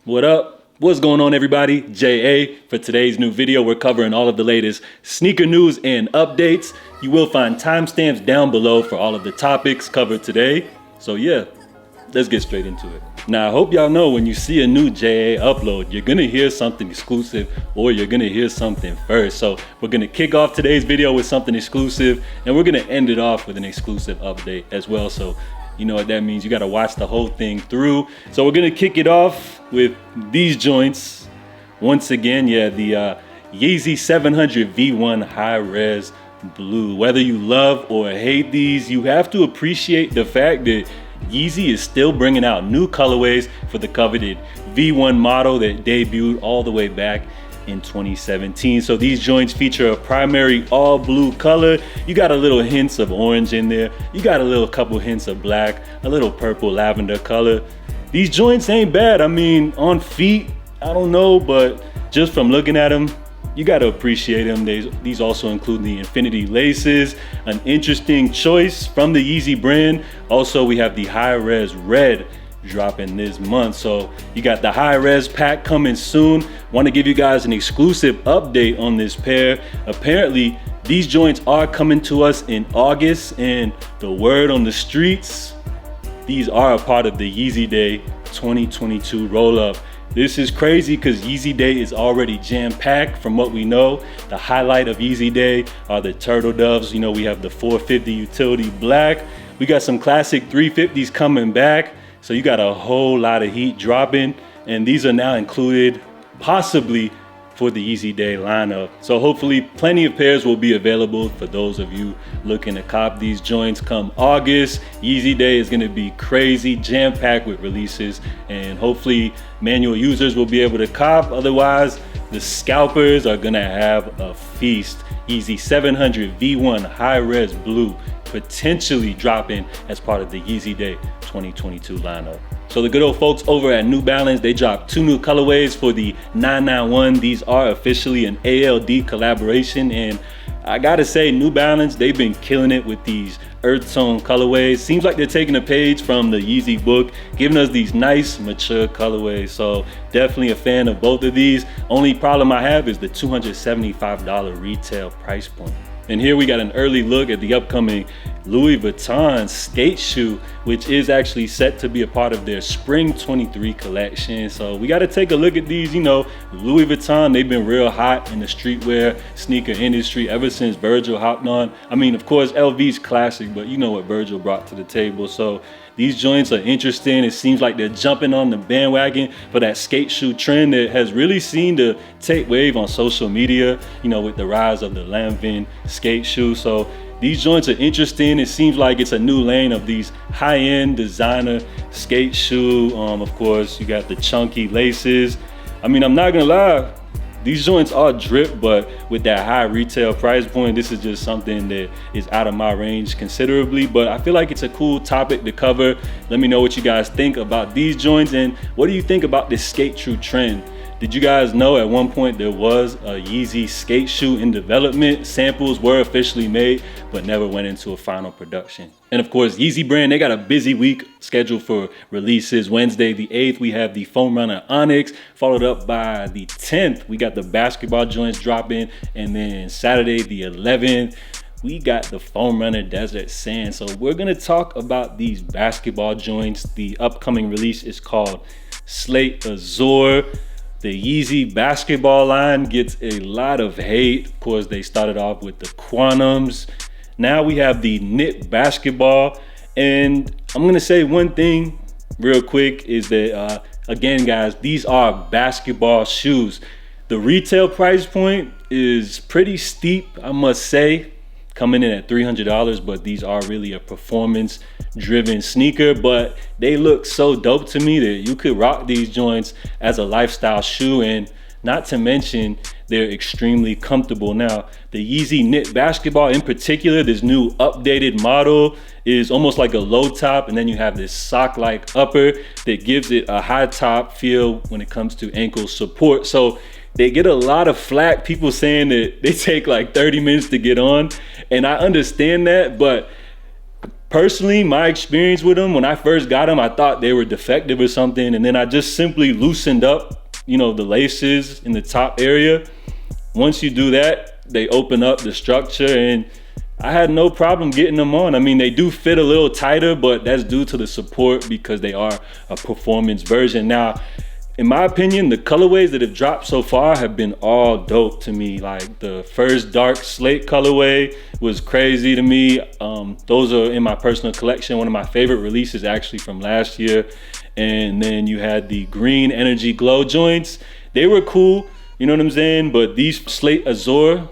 What up? What's going on, everybody? JA. For today's new video, we're covering all of the latest sneaker news and updates. You will find timestamps down below for all of the topics covered today. So yeah, let's get straight into it. Now, I hope y'all know when you see a new JA upload, you're gonna hear something exclusive or you're gonna hear something first. So we're gonna kick off today's video with something exclusive and we're gonna end it off with an exclusive update as well. So you know what that means. You got to watch the whole thing through. So we're going to kick it off with these joints. Once again, yeah, the Yeezy 700 V1 High Res Blue. Whether you love or hate these, you have to appreciate the fact that Yeezy is still bringing out new colorways for the coveted V1 model that debuted all the way back in 2017. So these joints feature a primary all blue color. You got a little hints of orange in there. You got a little couple hints of black, a little purple lavender color. These joints ain't bad. I mean, on feet, I don't know, but just from looking at them, you got to appreciate them. These also include the infinity laces, an interesting choice from the Yeezy brand. Also, we have the high res red dropping this month. So you got the high res pack coming soon. Want to give you guys an exclusive update on this pair. Apparently these joints are coming to us in August, and the word on the streets, these are a part of the Yeezy Day 2022 roll-up. This is crazy because Yeezy Day is already jam-packed from what we know. The highlight of Yeezy Day are the turtle doves. You know, we have the 450 utility black. We got some classic 350s coming back. So you got a whole lot of heat dropping, and these are now included possibly for the Yeezy Day lineup. So hopefully plenty of pairs will be available for those of you looking to cop these joints come August. Yeezy Day is gonna be crazy, jam-packed with releases, and hopefully manual users will be able to cop. Otherwise, the scalpers are gonna have a feast. Yeezy 700 V1 High Res Blue potentially dropping as part of the Yeezy Day 2022 lineup. So the good old folks over at New Balance, they dropped two new colorways for the 991. These are officially an ALD collaboration, and I gotta say, New Balance, they've been killing it with these earth tone colorways. Seems like they're taking a page from the Yeezy book, giving us these nice, mature colorways. So definitely a fan of both of these. Only problem I have is the $275 retail price point. And here we got an early look at the upcoming Louis Vuitton skate shoe, which is actually set to be a part of their spring 23 collection. So we got to take a look at these. You know, Louis Vuitton, they've been real hot in the streetwear sneaker industry ever since Virgil hopped on. I mean, of course, LV's classic, but you know what Virgil brought to the table. So these joints are interesting. It seems like they're jumping on the bandwagon for that skate shoe trend that has really seemed to take wave on social media, you know, with the rise of the Lanvin skate shoe. So these joints are interesting. It seems like it's a new lane of these high-end designer skate shoe. Of course, you got the chunky laces. I mean, I'm not gonna lie, these joints are drip, but with that high retail price point, this is just something that is out of my range considerably. But I feel like it's a cool topic to cover. Let me know what you guys think about these joints, and what do you think about this skate shoe trend? Did you guys know at one point there was a Yeezy skate shoe in development? Samples were officially made, but never went into a final production. And of course, Yeezy brand, they got a busy week scheduled for releases. Wednesday the 8th, we have the Foam Runner Onyx, followed up by the 10th, we got the basketball joints dropping, and then Saturday the 11th, we got the Foam Runner Desert Sand. So we're gonna talk about these basketball joints. The upcoming release is called Slate Azure. The Yeezy basketball line gets a lot of hate. Of course, they started off with the Quantums. Now we have the knit basketball. And I'm gonna say one thing real quick is that, again, guys, these are basketball shoes. The retail price point is pretty steep, I must say, coming in at $300, but these are really a performance driven sneaker. But they look so dope to me that you could rock these joints as a lifestyle shoe, and not to mention they're extremely comfortable. Now the Yeezy knit basketball in particular, this new updated model, is almost like a low top, and then you have this sock like upper that gives it a high top feel when it comes to ankle support. So they get a lot of flack, people saying that they take like 30 minutes to get on, and I understand that, but Personally, my experience with them, when I first got them, I thought they were defective or something. And then I just simply loosened up, the laces in the top area. Once you do that, they open up the structure, and I had no problem getting them on. I mean, they do fit a little tighter, but that's due to the support because they are a performance version. Now, in my opinion, the colorways that have dropped so far have been all dope to me. Like the first dark slate colorway was crazy to me. Those are in my personal collection. One of my favorite releases actually from last year. And then you had the green energy glow joints. They were cool, you know what I'm saying? But these slate Azure,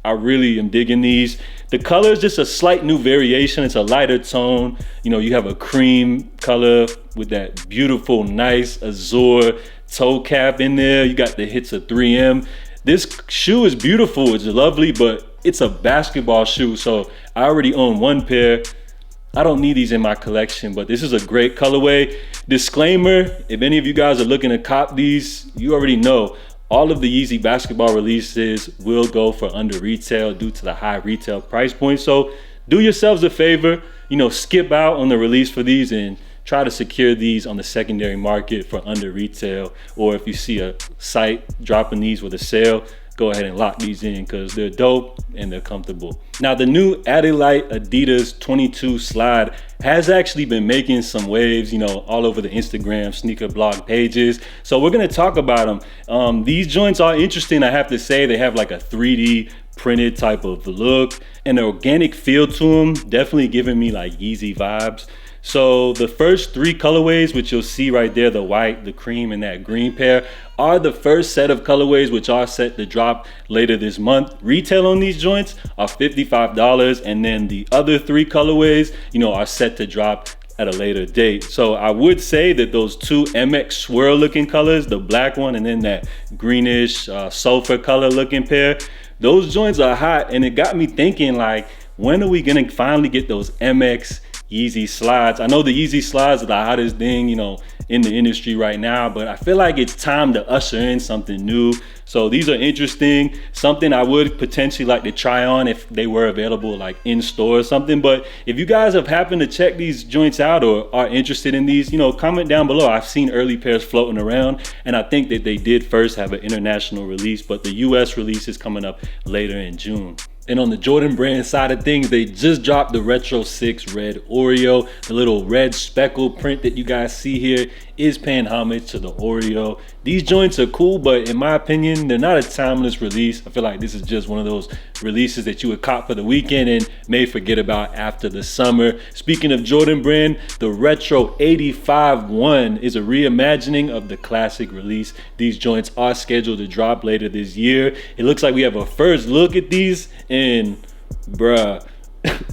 I really am digging these. The color is just a slight new variation. It's a lighter tone. You have a cream color with that beautiful, nice Azure toe cap in there. You got the hits of 3M. This shoe is beautiful, it's lovely, but it's a basketball shoe. So I already own one pair. I don't need these in my collection, but this is a great colorway. Disclaimer, if any of you guys are looking to cop these, you already know all of the Yeezy basketball releases will go for under retail due to the high retail price point. So do yourselves a favor, skip out on the release for these and try to secure these on the secondary market for under retail. Or if you see a site dropping these with a sale, go ahead and lock these in because they're dope and they're comfortable. Now, the new Adilette Adidas 22 slide has actually been making some waves, all over the Instagram sneaker blog pages. So we're gonna talk about them. These joints are interesting, I have to say. They have like a 3D printed type of look, an organic feel to them, definitely giving me like Yeezy vibes. So the first three colorways, which you'll see right there, the white, the cream, and that green pair, are the first set of colorways which are set to drop later this month. Retail on these joints are $55, and then the other three colorways, are set to drop at a later date. So I would say that those two MX swirl looking colors, the black one and then that greenish sulfur color looking pair, those joints are hot, and it got me thinking, like, when are we gonna finally get those MX Yeezy slides? I know the Yeezy slides are the hottest thing, in the industry right now, but I feel like it's time to usher in something new. So these are interesting, something I would potentially like to try on if they were available like in store or something. But if you guys have happened to check these joints out or are interested in these, comment down below. I've seen early pairs floating around, and I think that they did first have an international release, but the US release is coming up later in June. And on the Jordan brand side of things, they just dropped the Retro 6 red Oreo. The little red speckle print that you guys see here is paying homage to the Oreo. These joints are cool, but in my opinion, they're not a timeless release. I feel like this is just one of those releases that you would cop for the weekend and may forget about after the summer. Speaking of Jordan brand, the Retro 85-1 is a reimagining of the classic release. These joints are scheduled to drop later this year. It looks like we have a first look at these, and bruh,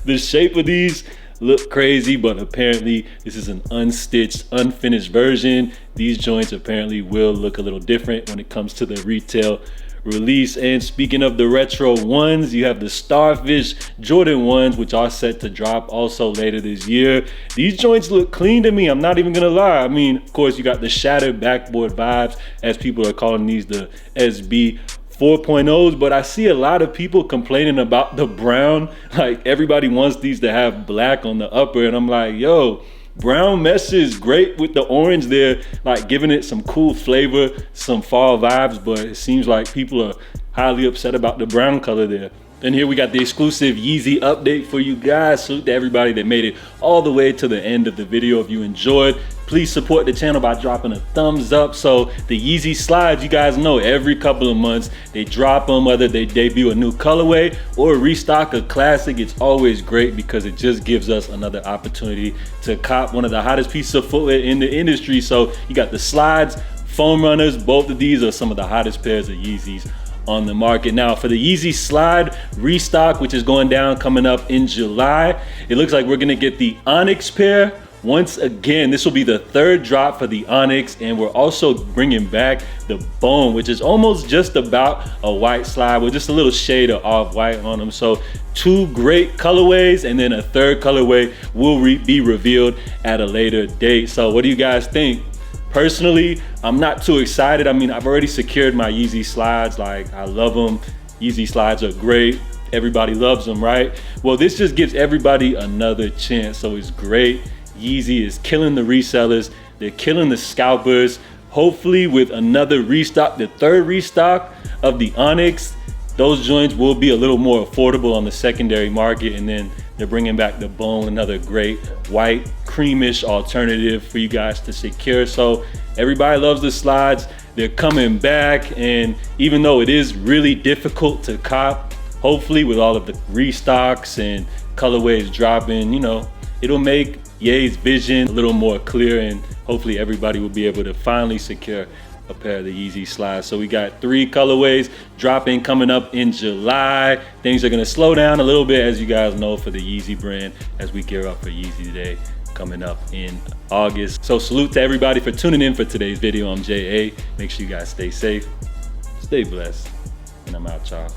the shape of these look crazy, but apparently this is an unstitched, unfinished version. These joints apparently will look a little different when it comes to the retail release. And speaking of the retro ones, you have the Starfish Jordan ones, which are set to drop also later this year. These joints look clean to me, I'm not even gonna lie. I mean, of course, you got the shattered backboard vibes, as people are calling these, the SB 4.0s, but I see a lot of people complaining about the brown. Like, everybody wants these to have black on the upper, and I'm like, yo, brown meshes great with the orange there, like giving it some cool flavor, some fall vibes, but it seems like people are highly upset about the brown color there. And here we got the exclusive Yeezy update for you guys. Salute to everybody that made it all the way to the end of the video. If you enjoyed, please support the channel by dropping a thumbs up. So the Yeezy slides, you guys know, every couple of months they drop them, whether they debut a new colorway or restock a classic. It's always great because it just gives us another opportunity to cop one of the hottest pieces of footwear in the industry. So you got the slides, foam runners, both of these are some of the hottest pairs of Yeezys on the market. Now for the Yeezy slide restock, which is going down coming up in July, it looks like we're gonna get the Onyx pair. Once again, this will be the third drop for the Onyx, and we're also bringing back the Bone, which is almost just about a white slide with just a little shade of off-white on them. So two great colorways, and then a third colorway will be revealed at a later date. So what do you guys think? Personally, I'm not too excited. I mean, I've already secured my Yeezy slides. Like, I love them. Yeezy slides are great. Everybody loves them, right? Well, this just gives everybody another chance, so it's great. Yeezy is killing the resellers. They're killing the scalpers. Hopefully with another restock, the third restock of the Onyx, those joints will be a little more affordable on the secondary market. And then they're bringing back the Bone, another great white creamish alternative for you guys to secure. So everybody loves the slides. They're coming back, and even though it is really difficult to cop, hopefully with all of the restocks and colorways dropping, you know, it'll make Ye's vision a little more clear, and hopefully everybody will be able to finally secure a pair of the Yeezy slides. So we got 3 colorways dropping coming up in July. Things are gonna slow down a little bit, as you guys know, for the Yeezy brand as we gear up for Yeezy Day coming up in August. So salute to everybody for tuning in for today's video. I'm J.A. Make sure you guys stay safe, stay blessed, and I'm out, y'all.